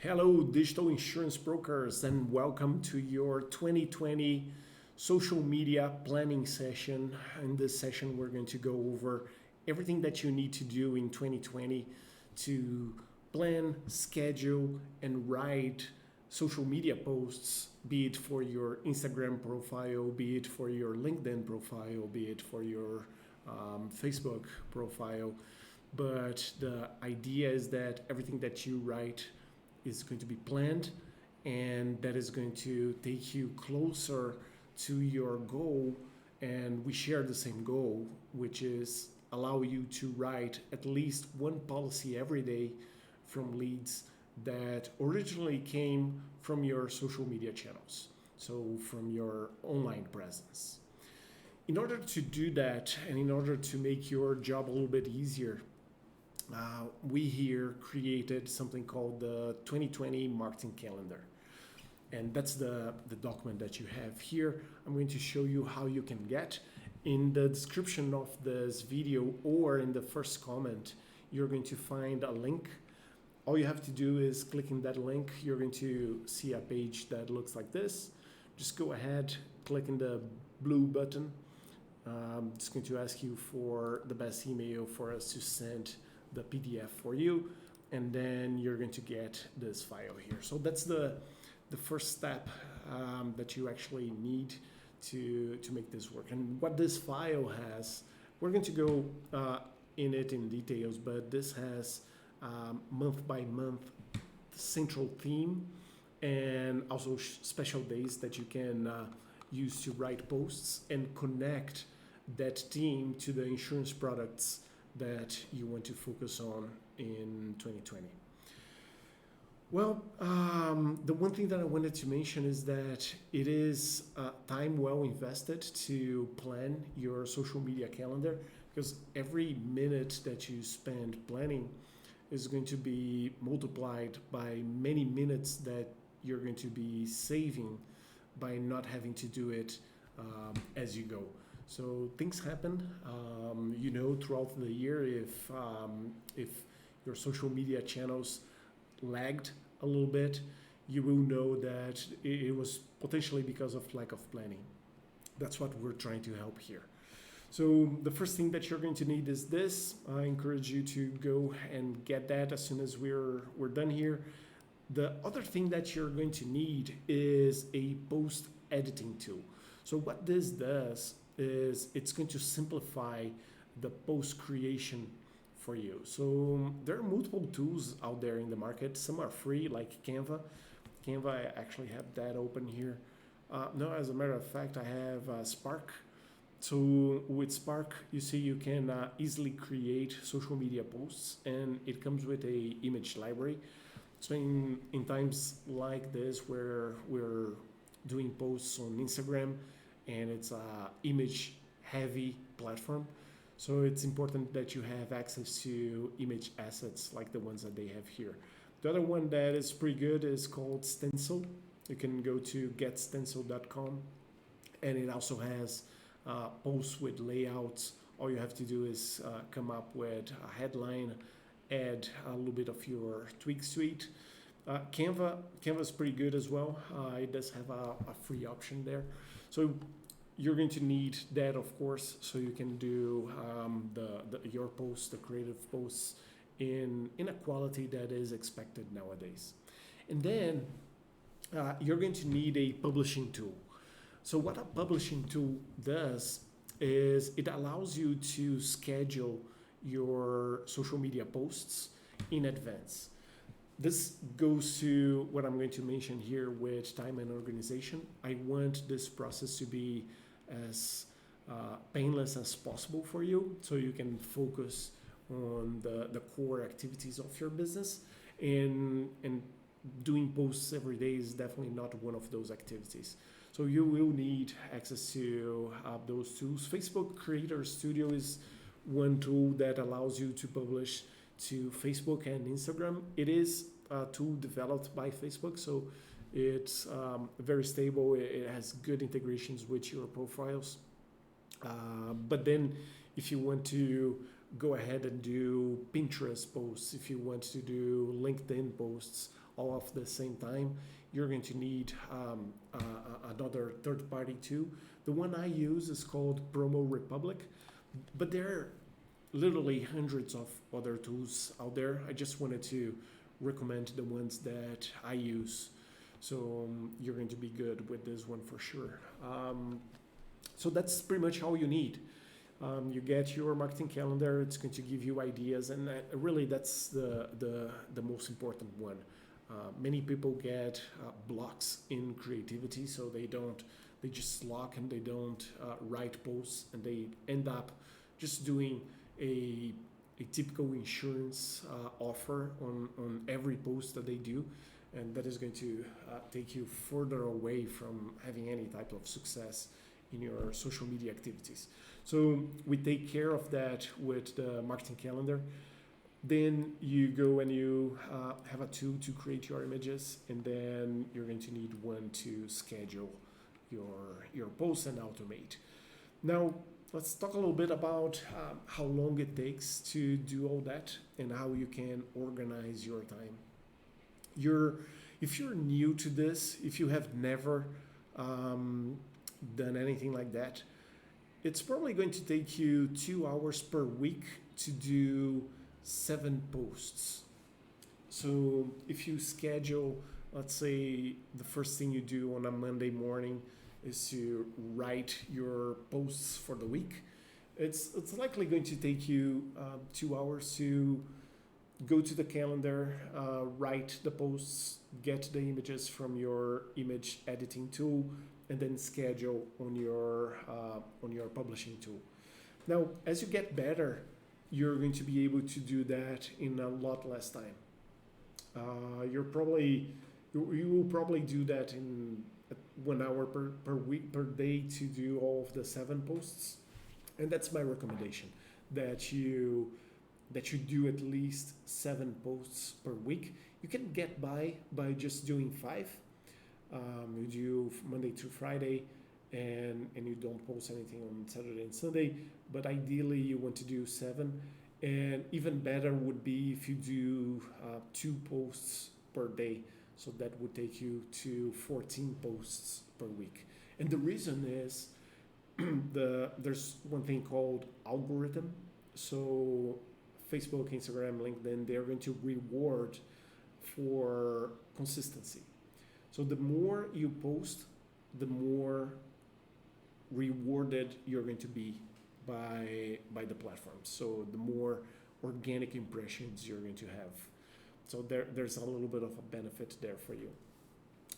Hello, digital insurance brokers, and welcome to your 2020 social media planning session. In this session, we're going to go over everything that you need to do in 2020 to plan, schedule, and write social media posts, be it for your Instagram profile, be it for your LinkedIn profile, be it for your Facebook profile. But the idea is that everything that you write is going to be planned, and that is going to take you closer to your goal. And we share the same goal, which is allow you to write at least one policy every day from leads that originally came from your social media channels, so from your online presence. In order to do that, and in order to make your job a little bit easier, we here created something called the 2020 marketing calendar. And that's the document that you have here. I'm going to show you how you can get. In the description of this video or in the first comment, you're going to find a link. All you have to do is click in that link. You're going to see a page that looks like this. Just go ahead, click in the blue button. It's going to ask you for the best email for us to send the PDF for you, and then you're going to get this file here. So that's the first step that you actually need to make this work. And what this file has, we're going to go in it in details, but this has month by month central theme, and also special days that you can use to write posts and connect that theme to the insurance products that you want to focus on in 2020. Well, the one thing that I wanted to mention is that it is time well invested to plan your social media calendar, because every minute that you spend planning is going to be multiplied by many minutes that you're going to be saving by not having to do it as you go. So things happen, throughout the year. If your social media channels lagged a little bit, you will know that it was potentially because of lack of planning. That's what we're trying to help here. So the first thing that you're going to need is this. I encourage you to go and get that as soon as we're done here. The other thing that you're going to need is a post editing tool. So what this does is it's going to simplify the post creation for you. So there are multiple tools out there in the market. Some are free, like Canva. I actually have that open here. No, as a matter of fact, I have Spark. So with Spark, you see you can easily create social media posts, and it comes with a image library. So in times like this where we're doing posts on Instagram, and it's a image heavy platform, so it's important that you have access to image assets like the ones that they have here. The other one that is pretty good is called Stencil. You can go to getstencil.com, and it also has posts with layouts. All you have to do is come up with a headline, add a little bit of your tweaks to it. Canva is pretty good as well. It does have a free option there. So you're going to need that, of course, so you can do your posts, the creative posts, in a quality that is expected nowadays. And then you're going to need a publishing tool. So what a publishing tool does is it allows you to schedule your social media posts in advance. This goes to what I'm going to mention here with time and organization. I want this process to be as painless as possible for you, so you can focus on the core activities of your business. And doing posts every day is definitely not one of those activities. So you will need access to those tools. Facebook Creator Studio is one tool that allows you to publish to Facebook and Instagram. It is a tool developed by Facebook, so it's very stable. It has good integrations with your profiles. But then if you want to go ahead and do Pinterest posts, if you want to do LinkedIn posts, all of the same time, you're going to need another third party too. The one I use is called Promo Republic, but there are literally hundreds of other tools out there. I just wanted to recommend the ones that I use. So you're going to be good with this one for sure. So that's pretty much all you need. You get your marketing calendar. It's going to give you ideas, and really that's the most important one. Many people get blocks in creativity, so they just lock and they don't write posts, and they end up just doing a typical insurance offer on every post that they do, and that is going to take you further away from having any type of success in your social media activities. So we take care of that with the marketing calendar. Then you go and you have a tool to create your images, and then you're going to need one to schedule your posts and automate. Now, let's talk a little bit about how long it takes to do all that and how you can organize your time. If you're new to this, if you have never done anything like that, it's probably going to take you 2 hours per week to do 7 posts. So if you schedule, let's say the first thing you do on a Monday morning is to write your posts for the week, it's likely going to take you 2 hours to go to the calendar, write the posts, get the images from your image editing tool, and then schedule on your publishing tool. Now, as you get better, you're going to be able to do that in a lot less time. You will probably do that in 1 hour per week per day to do all of the 7 posts, and that's my recommendation, that you do at least 7 posts per week. You can get by just doing 5. You do Monday through Friday, and you don't post anything on Saturday and Sunday, but ideally you want to do 7. And even better would be if you do 2 posts per day. So that would take you to 14 posts per week. And the reason is there's one thing called algorithm. So Facebook, Instagram, LinkedIn, they're going to reward for consistency. So the more you post, the more rewarded you're going to be by the platform. So the more organic impressions you're going to have. So there's a little bit of a benefit there for you.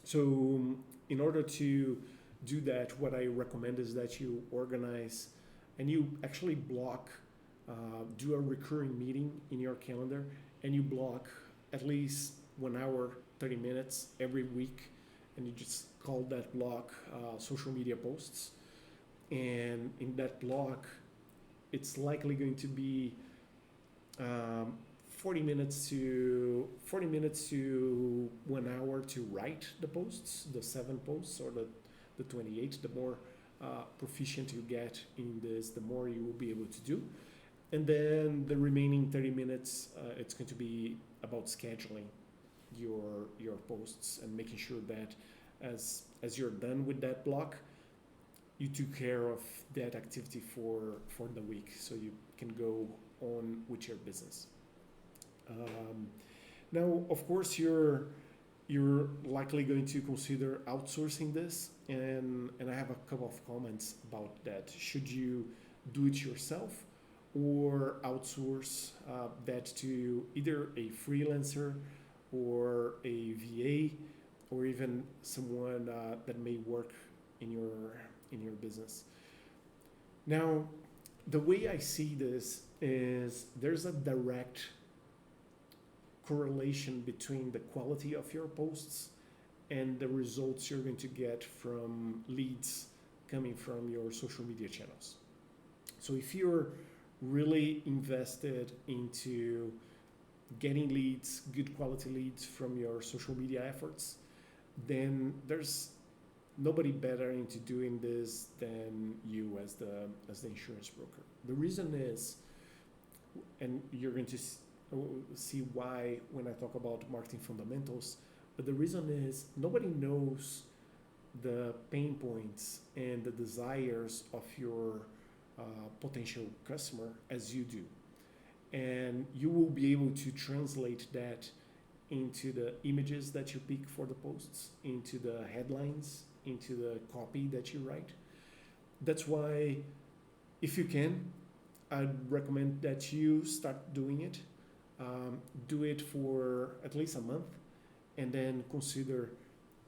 So in order to do that, what I recommend is that you organize and you actually block, do a recurring meeting in your calendar, and you block at least 1 hour, 30 minutes every week, and you just call that block social media posts. And in that block, it's likely going to be 40 minutes to 1 hour to write the posts, the 7 posts or the 28. The more proficient you get in this, the more you will be able to do. And then the remaining 30 minutes, it's going to be about scheduling your posts and making sure that as you're done with that block, you took care of that activity for the week, so you can go on with your business. Now, of course, you're likely going to consider outsourcing this, and I have a couple of comments about that. Should you do it yourself or outsource that to either a freelancer or a VA or even someone that may work in your business? Now, the way I see this is there's a direct correlation between the quality of your posts and the results you're going to get from leads coming from your social media channels. So if you're really invested into getting leads, good quality leads from your social media efforts, then there's nobody better into doing this than you as the insurance broker. The reason is, and you're going to see why when I talk about marketing fundamentals. But the reason is nobody knows the pain points and the desires of your potential customer as you do. And you will be able to translate that into the images that you pick for the posts, into the headlines, into the copy that you write. That's why, if you can, I'd recommend that you start doing it. Do it for at least a month, and then consider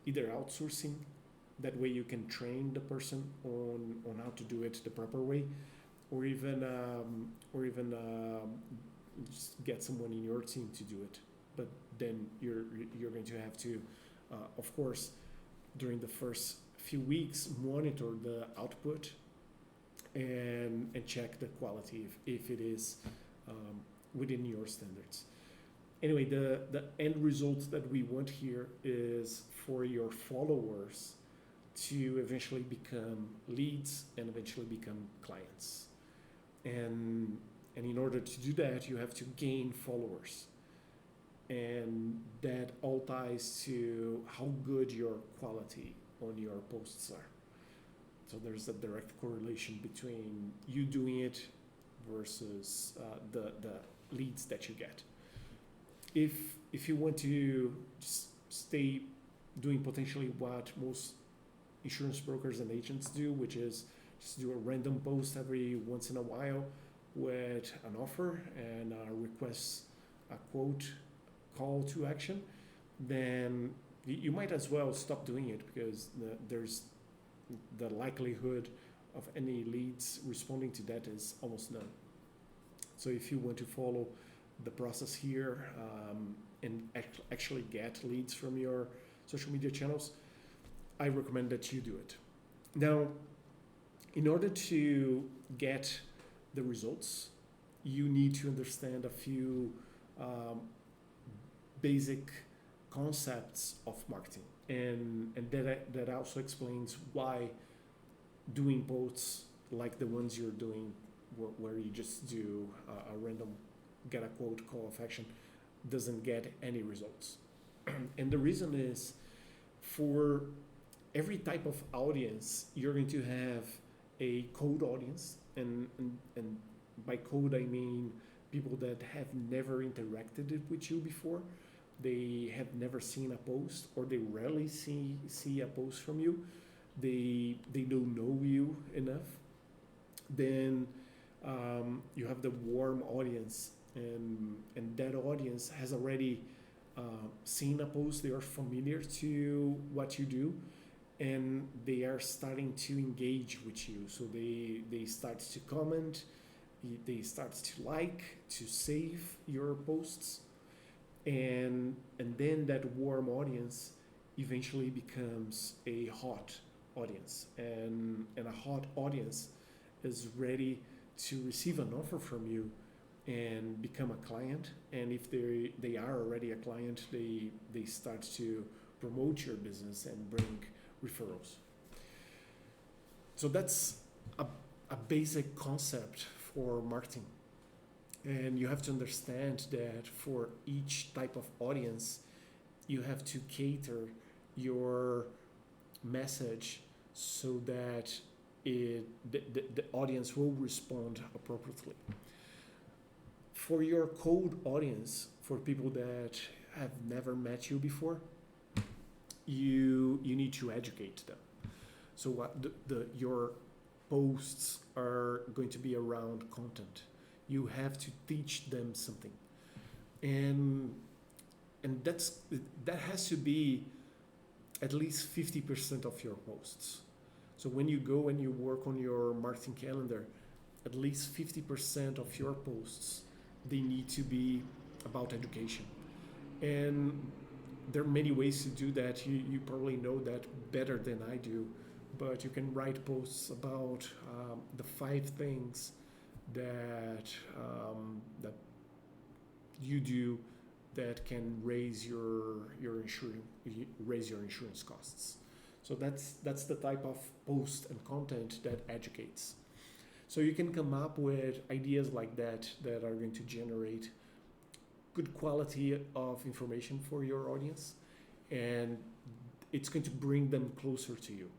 either outsourcing. That way you can train the person on how to do it the proper way, or even just get someone in your team to do it. But then you're going to have to, of course, during the first few weeks, monitor the output and check the quality if it is within your standards. Anyway, the end result that we want here is for your followers to eventually become leads and eventually become clients. And in order to do that, you have to gain followers. And that all ties to how good your quality on your posts are. So there's a direct correlation between you doing it versus the leads that you get. If you want to just stay doing potentially what most insurance brokers and agents do, which is just do a random post every once in a while with an offer and request a quote, call to action, then you might as well stop doing it, because there's the likelihood of any leads responding to that is almost none. So if you want to follow the process here and actually get leads from your social media channels, I recommend that you do it. Now, in order to get the results, you need to understand a few basic concepts of marketing, and that also explains why doing posts like the ones you're doing, where you just do a random get a quote call of action, doesn't get any results. And the reason is, for every type of audience, you're going to have a cold audience, and by cold I mean people that have never interacted with you before. They have never seen a post, or they rarely see a post from you. They don't know you enough. Then you have the warm audience, and that audience has already seen a post. They are familiar to what you do, and they are starting to engage with you. So they start to comment, they start to like, to save your posts, and then that warm audience eventually becomes a hot audience, and a hot audience is ready to receive an offer from you and become a client. And if they are already a client, they start to promote your business and bring referrals. So that's a basic concept for marketing. And you have to understand that for each type of audience, you have to cater your message so that the audience will respond appropriately. For your cold audience, for people that have never met you before, you need to educate them. So what your posts are going to be around content. You have to teach them something, and that has to be at least 50% of your posts. So when you go and you work on your marketing calendar, at least 50% of your posts, they need to be about education. And there are many ways to do that. You probably know that better than I do, but you can write posts about the 5 things that you do that can raise your insurance costs. So that's the type of post and content that educates. So you can come up with ideas like that are going to generate good quality of information for your audience, and it's going to bring them closer to you.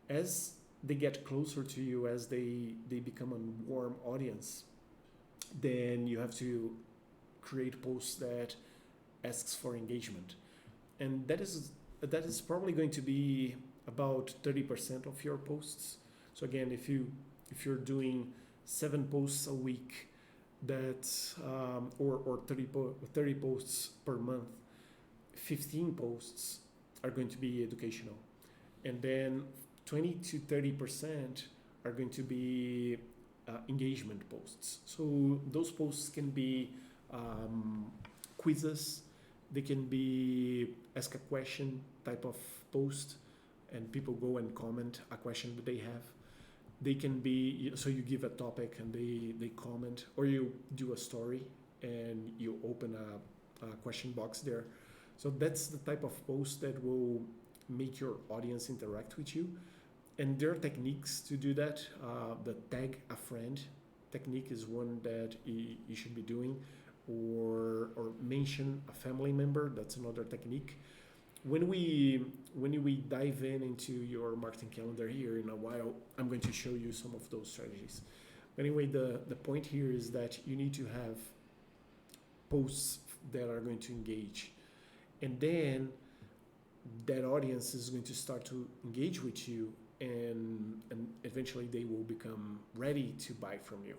As they get closer to you, as they become a warm audience, then you have to create posts that asks for engagement, and that is probably going to be about 30% of your posts. So again, if you're doing 7 posts a week, that's or 30 posts per month, 15 posts are going to be educational, and then 20 to 30% are going to be engagement posts. So those posts can be quizzes, they can be ask a question type of post, and people go and comment a question that they have. They can be, so you give a topic and they comment, or you do a story and you open a question box there. So that's the type of post that will make your audience interact with you. And there are techniques to do that. The tag a friend technique is one that you should be doing, or mention a family member. That's another technique. When we dive into your marketing calendar here in a while, I'm going to show you some of those strategies. Anyway, the point here is that you need to have posts that are going to engage, and then that audience is going to start to engage with you, and eventually they will become ready to buy from you,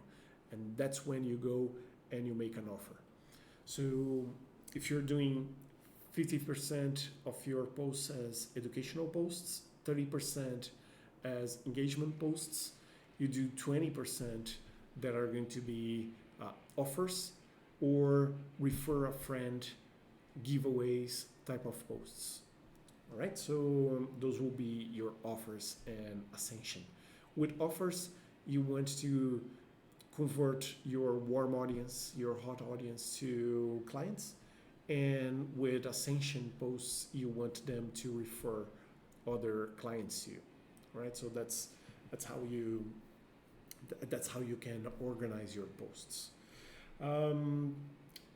and that's when you go and you make an offer. So if you're doing 50% of your posts as educational posts, 30% as engagement posts, you do 20% that are going to be offers or refer a friend, giveaways type of posts. All right, so those will be your offers and ascension. With offers, you want to convert your warm audience, your hot audience to clients. And with ascension posts, you want them to refer other clients to you, right? So that's how you can organize your posts.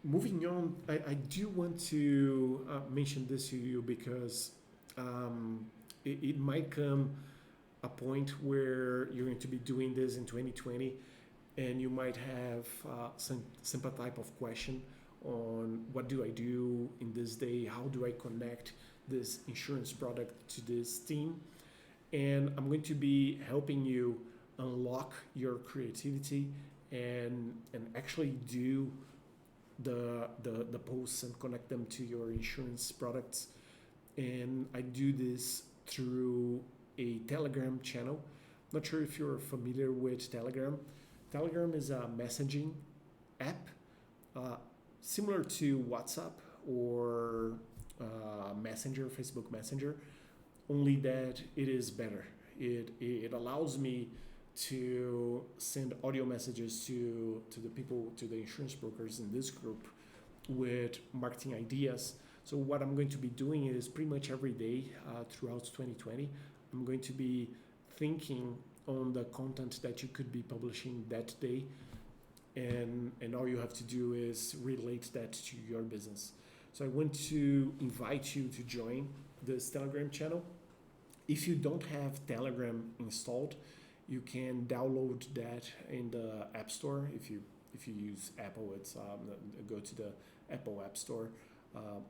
Moving on, I do want to mention this to you because it might come a point where you're going to be doing this in 2020, and you might have some type of question on what do I do in this day, how do I connect this insurance product to this team. And I'm going to be helping you unlock your creativity and actually do the posts and connect them to your insurance products. And I do this through a Telegram channel. Not sure if you're familiar with Telegram. Telegram is a messaging app similar to WhatsApp or Messenger, Facebook Messenger, only that it is better. It allows me to send audio messages to the people, to the insurance brokers in this group with marketing ideas. So what I'm going to be doing is pretty much every day throughout 2020, I'm going to be thinking on the content that you could be publishing that day, and all you have to do is relate that to your business. So I want to invite you to join this Telegram channel. If you don't have Telegram installed, you can download that in the App Store. If you use Apple, it's go to the Apple App Store.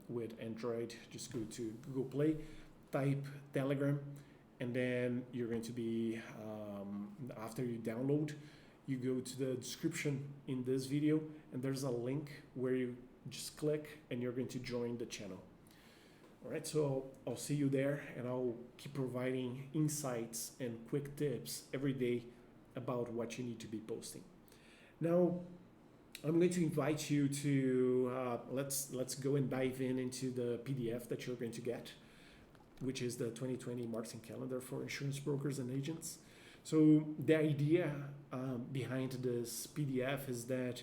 With Android, just go to Google Play, type Telegram, and then you're going to be, after you download, you go to the description in this video, and there's a link where you just click and you're going to join the channel. All right, so I'll see you there, and I'll keep providing insights and quick tips every day about what you need to be posting. Now, I'm going to invite you to, let's go and dive into the PDF that you're going to get, which is the 2020 marketing calendar for insurance brokers and agents. So the idea behind this PDF is that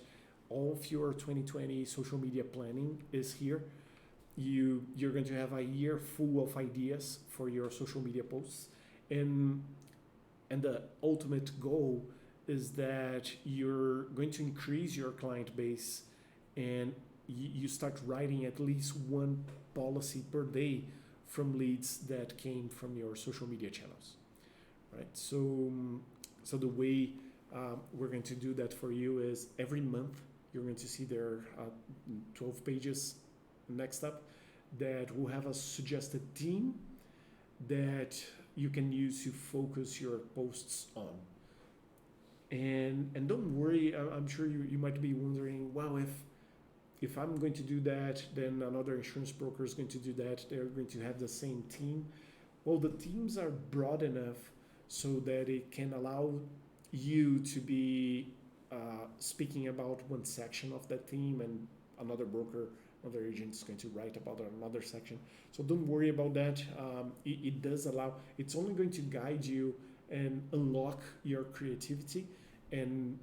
all of your 2020 social media planning is here. You're going to have a year full of ideas for your social media posts, and the ultimate goal is that you're going to increase your client base and you start writing at least one policy per day from leads that came from your social media channels, right? So the way we're going to do that for you is every month you're going to see there 12 pages next up that will have a suggested theme that you can use to focus your posts on. And don't worry, I'm sure you might be wondering, well, if I'm going to do that, then another insurance broker is going to do that. They're going to have the same team. Well, the teams are broad enough so that it can allow you to be speaking about one section of that team, and another broker, another agent is going to write about another section. So don't worry about that. It does allow, it's only going to guide you and unlock your creativity and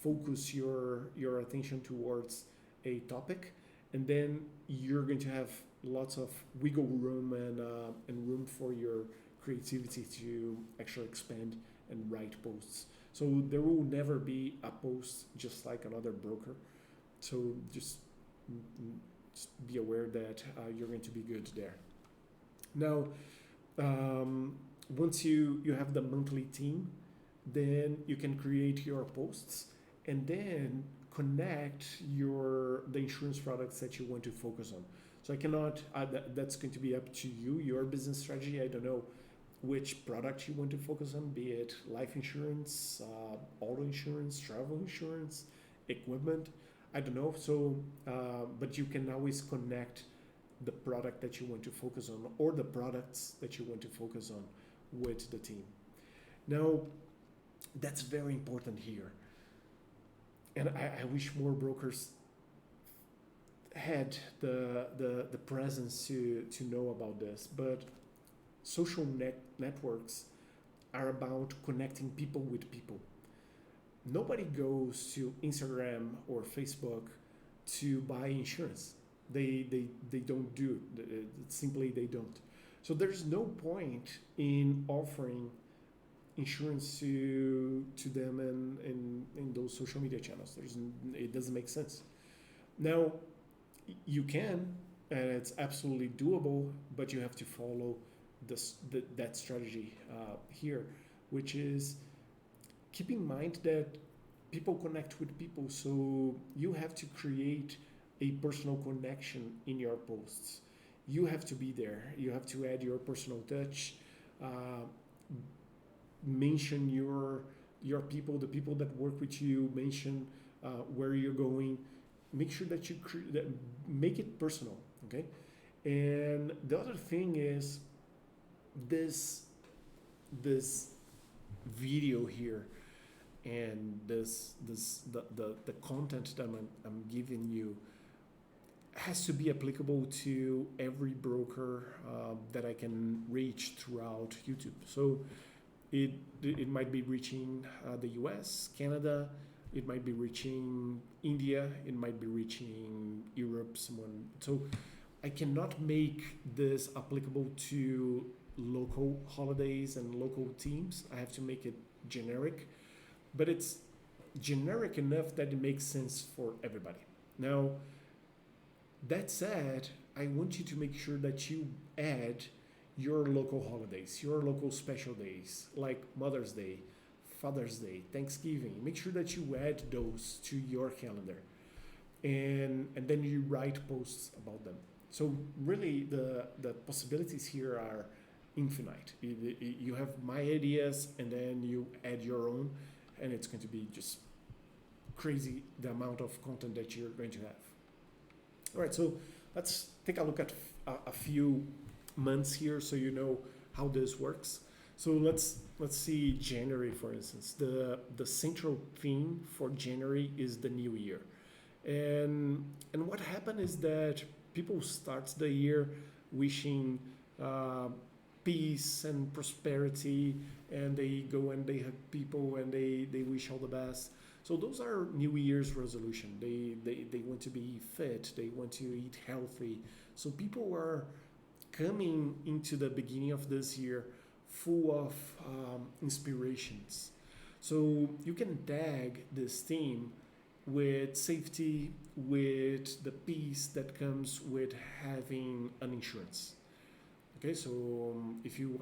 focus your attention towards a topic, and then you're going to have lots of wiggle room and room for your creativity to actually expand and write posts. So there will never be a post just like another broker. So just be aware that you're going to be good there. Now, once you have the monthly team, then you can create your posts and then connect the insurance products that you want to focus on. So I cannot, that's going to be up to you, your business strategy. I don't know which product you want to focus on, be it life insurance, auto insurance, travel insurance, equipment. I don't know. So, but you can always connect the product that you want to focus on or the products that you want to focus on with the team. Now, that's very important here. And I wish more brokers had the presence to know about this. But social networks are about connecting people with people. Nobody goes to Instagram or Facebook to buy insurance. They don't do it. Simply they don't. So there's no point in offering insurance to them in those social media channels. It doesn't make sense. Now, you can, and it's absolutely doable, but you have to follow that strategy here, which is keep in mind that people connect with people, so you have to create a personal connection in your posts. You have to be there. You have to add your personal touch. Mention your people, the people that work with you. Mention where you're going. Make sure that you make it personal. Okay. And the other thing is this video here, and the content that I'm giving you has to be applicable to every broker that I can reach throughout YouTube. So it might be reaching the US, Canada, it might be reaching India, it might be reaching Europe, someone. So I cannot make this applicable to local holidays and local teams. I have to make it generic, but it's generic enough that it makes sense for everybody. Now, that said, I want you to make sure that you add your local holidays, your local special days, like Mother's Day, Father's Day, Thanksgiving. Make sure that you add those to your calendar, and then you write posts about them. So really, the possibilities here are infinite. You have my ideas, and then you add your own, and it's going to be just crazy the amount of content that you're going to have. All right, so let's take a look at a few months here so you know how this works. So let's see January, for instance. The central theme for January is the new year. And what happened is that people start the year wishing peace and prosperity, and they go and they hug people and they wish all the best. So those are New Year's resolution. They want to be fit, they want to eat healthy. So people are coming into the beginning of this year full of inspirations. So you can tag this theme with safety, with the piece that comes with having an insurance. Okay, so if you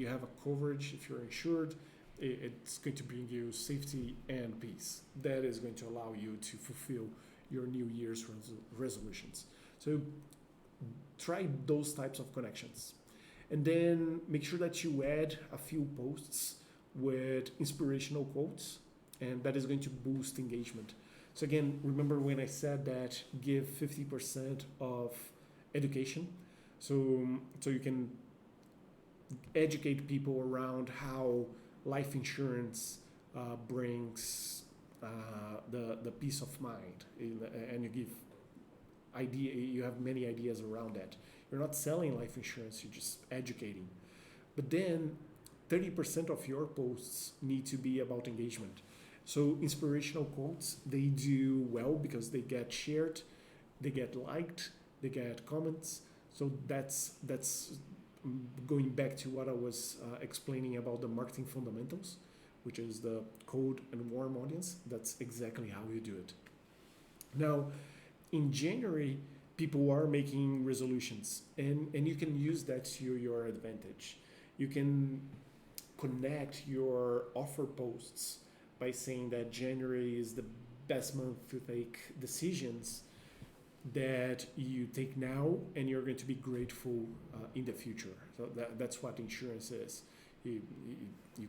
have a coverage, if you're insured, it's going to bring you safety and peace. That is going to allow you to fulfill your New Year's resolutions. So try those types of connections. And then make sure that you add a few posts with inspirational quotes, and that is going to boost engagement. So again, remember when I said that give 50% of education, so you can educate people around how life insurance brings the peace of mind, and you have many ideas around that. You're not selling life insurance, you're just educating. But then 30% of your posts need to be about engagement. So inspirational quotes, they do well because they get shared, they get liked, they get comments. So that's going back to what I was explaining about the marketing fundamentals, which is the cold and warm audience. That's exactly how you do it. Now, in January, people are making resolutions, and you can use that to your advantage. You can connect your offer posts by saying that January is the best month to take decisions that you take now, and you're going to be grateful in the future. So that's what insurance is. You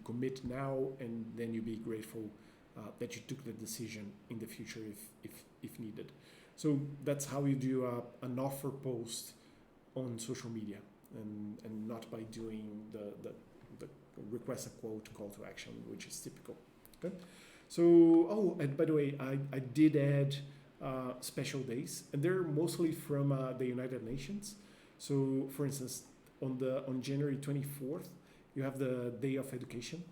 commit now, and then you be grateful that you took the decision in the future if needed. So that's how you do an offer post on social media, and not by doing the request a quote call to action, which is typical. Okay. So, and by the way, I did add special days, and they're mostly from the United Nations. So, for instance, on January 24th, you have the Day of Education,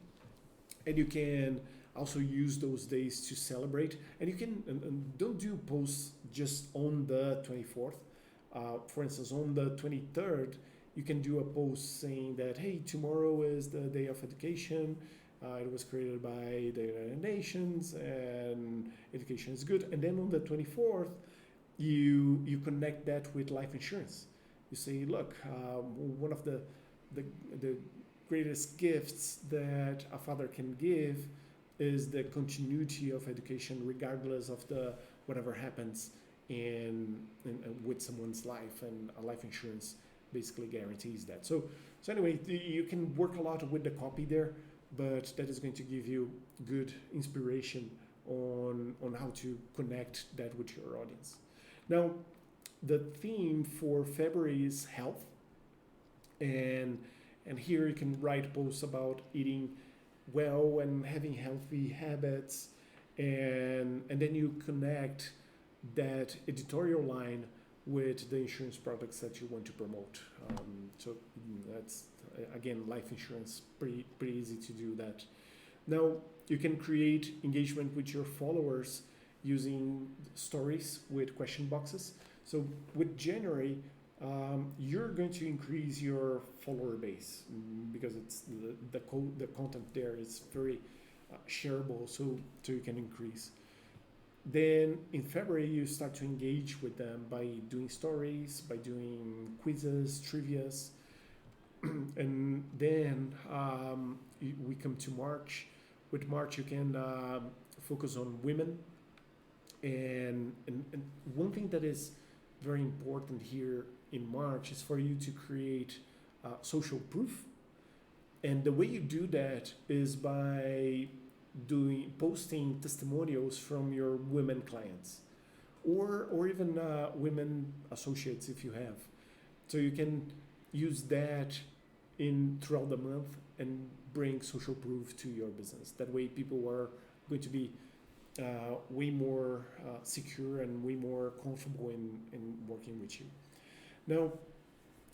and you can also use those days to celebrate. And you can and don't do posts just on the 24th. For instance, on the 23rd, you can do a post saying that, hey, tomorrow is the Day of Education. It was created by the United Nations, and education is good. And then on the 24th, you connect that with life insurance. You say, look, one of the greatest gifts that a father can give is the continuity of education, regardless of the whatever happens in with someone's life, and a life insurance basically guarantees that. So anyway, you can work a lot with the copy there, but that is going to give you good inspiration on how to connect that with your audience. Now, the theme for February is health, and here you can write posts about eating well and having healthy habits, and then you connect that editorial line with the insurance products that you want to promote. So that's, again, life insurance, pretty easy to do that. Now, you can create engagement with your followers using stories with question boxes. So with January, you're going to increase your follower base, because it's the content there is very shareable, so you can increase. Then in February, you start to engage with them by doing stories, by doing quizzes, trivias. And then we come to March. With March, you can focus on women. And one thing that is very important here in March is for you to create social proof. And the way you do that is by posting testimonials from your women clients, or even women associates if you have. So you can use that throughout the month and bring social proof to your business. That way, people are going to be way more secure and way more comfortable in working with you. Now,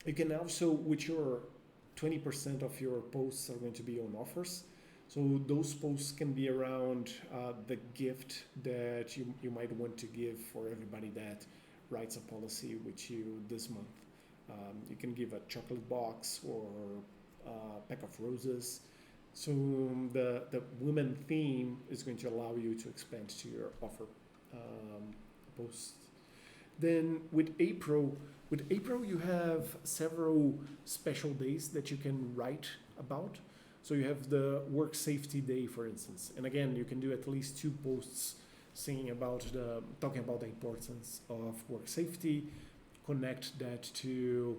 you can also, with your 20% of your posts are going to be on offers. So those posts can be around the gift that you might want to give for everybody that writes a policy with you this month. You can give a chocolate box or a pack of roses. So the women theme is going to allow you to expand to your offer posts. Then with April you have several special days that you can write about. So you have the work safety day, for instance, and again you can do at least 2 posts talking about the importance of work safety. Connect that to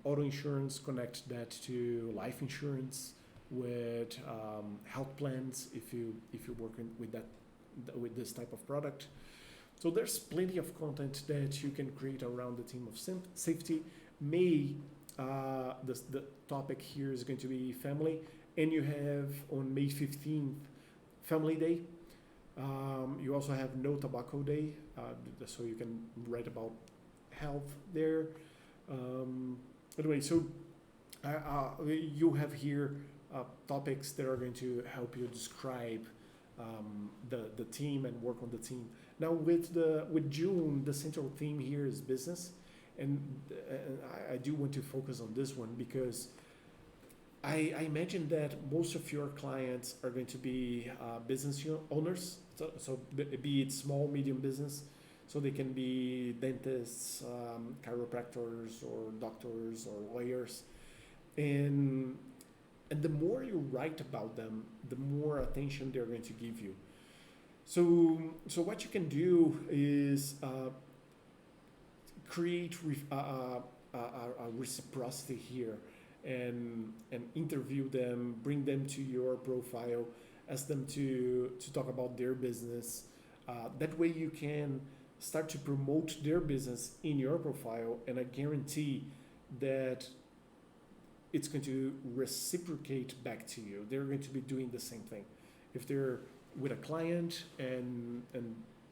auto insurance. Connect that to life insurance, with health plans if you're working with this type of product. So there's plenty of content that you can create around the theme of safety. The topic here is going to be family, and you have on May 15th Family Day. You also have No Tobacco Day, so you can write about health there. Anyway, so you have here topics that are going to help you describe the team and work on the team. Now with June, the central theme here is business, and I do want to focus on this one because I imagine that most of your clients are going to be business owners, so be it small, medium business, so they can be dentists, chiropractors, or doctors, or lawyers, and the more you write about them, the more attention they're going to give you. So what you can do is create a reciprocity here, and interview them, bring them to your profile, ask them to talk about their business. That way you can start to promote their business in your profile, and I guarantee that it's going to reciprocate back to you. They're going to be doing the same thing. If they're with a client and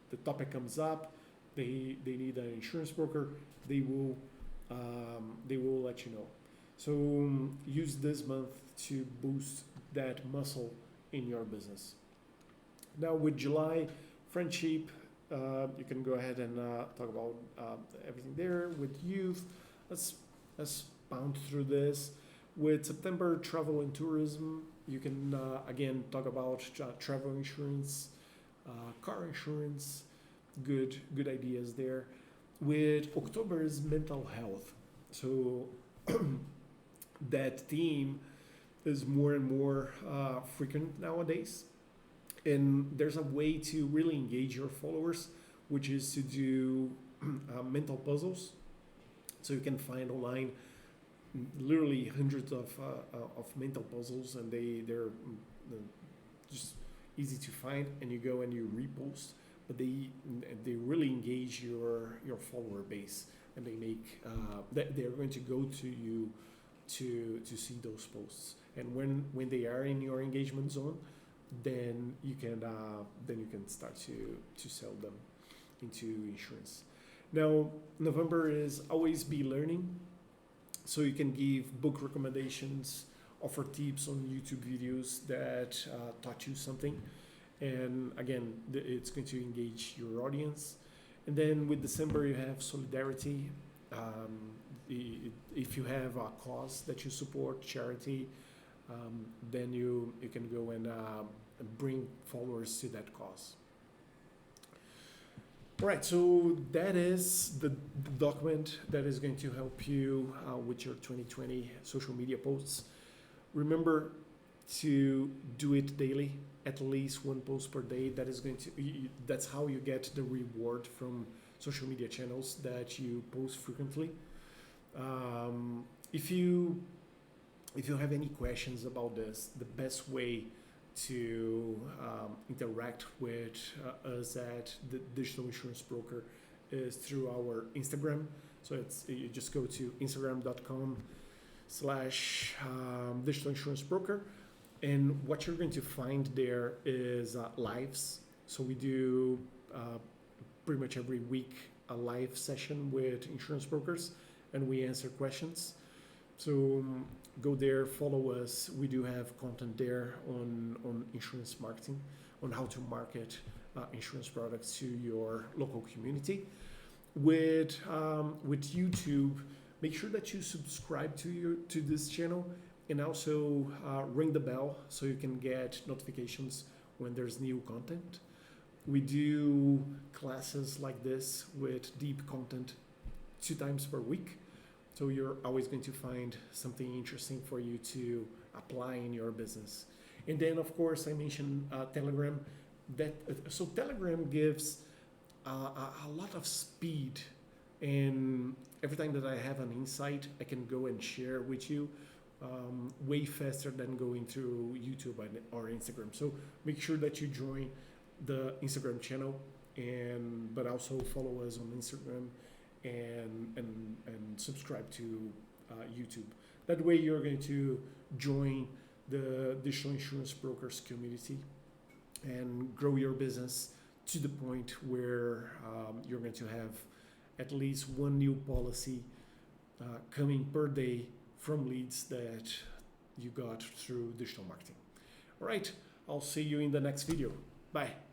the topic comes up, they need an insurance broker, they will let you know. So use this month to boost that muscle in your business. Now with July, friendship, you can go ahead and talk about everything there. With youth, let's pound through this. With September, travel and tourism, you can again talk about travel insurance, car insurance, good ideas there. With October is mental health. So that theme is more and more frequent nowadays. And there's a way to really engage your followers, which is to do mental puzzles. So you can find online literally hundreds of mental puzzles, and they're just easy to find, and you go and you repost. But they really engage your follower base, and they make they're going to go to you to see those posts. And when they are in your engagement zone, then you can start to sell them into insurance. Now November is always be learning, so you can give book recommendations, offer tips on YouTube videos that taught you something, and again it's going to engage your audience. And then with December you have solidarity. If you have a cause that you support, charity, then you can go and bring followers to that cause. All right, so that is the document that is going to help you with your 2020 social media posts. Remember to do it daily, at least 1 post per day. That's how you get the reward from social media channels that you post frequently. If you have any questions about this, the best way to interact with us at the Digital Insurance Broker is through our Instagram. So you just go to instagram.com/digital insurance broker, and what you're going to find there is lives. So we do pretty much every week a live session with insurance brokers, and we answer questions. So go there, follow us. We do have content there on insurance marketing, on how to market insurance products to your local community. With YouTube, make sure that you subscribe to this channel, and also ring the bell so you can get notifications when there's new content. We do classes like this with deep content 2 times per week. So you're always going to find something interesting for you to apply in your business. And then, of course, I mentioned Telegram. So Telegram gives a lot of speed, and every time that I have an insight, I can go and share with you way faster than going through YouTube or Instagram. So make sure that you join the Instagram channel, but also follow us on Instagram and subscribe to YouTube. That way you're going to join the digital insurance brokers community and grow your business to the point where you're going to have at least one new policy coming per day from leads that you got through digital marketing. All right, I'll see you in the next video. Bye.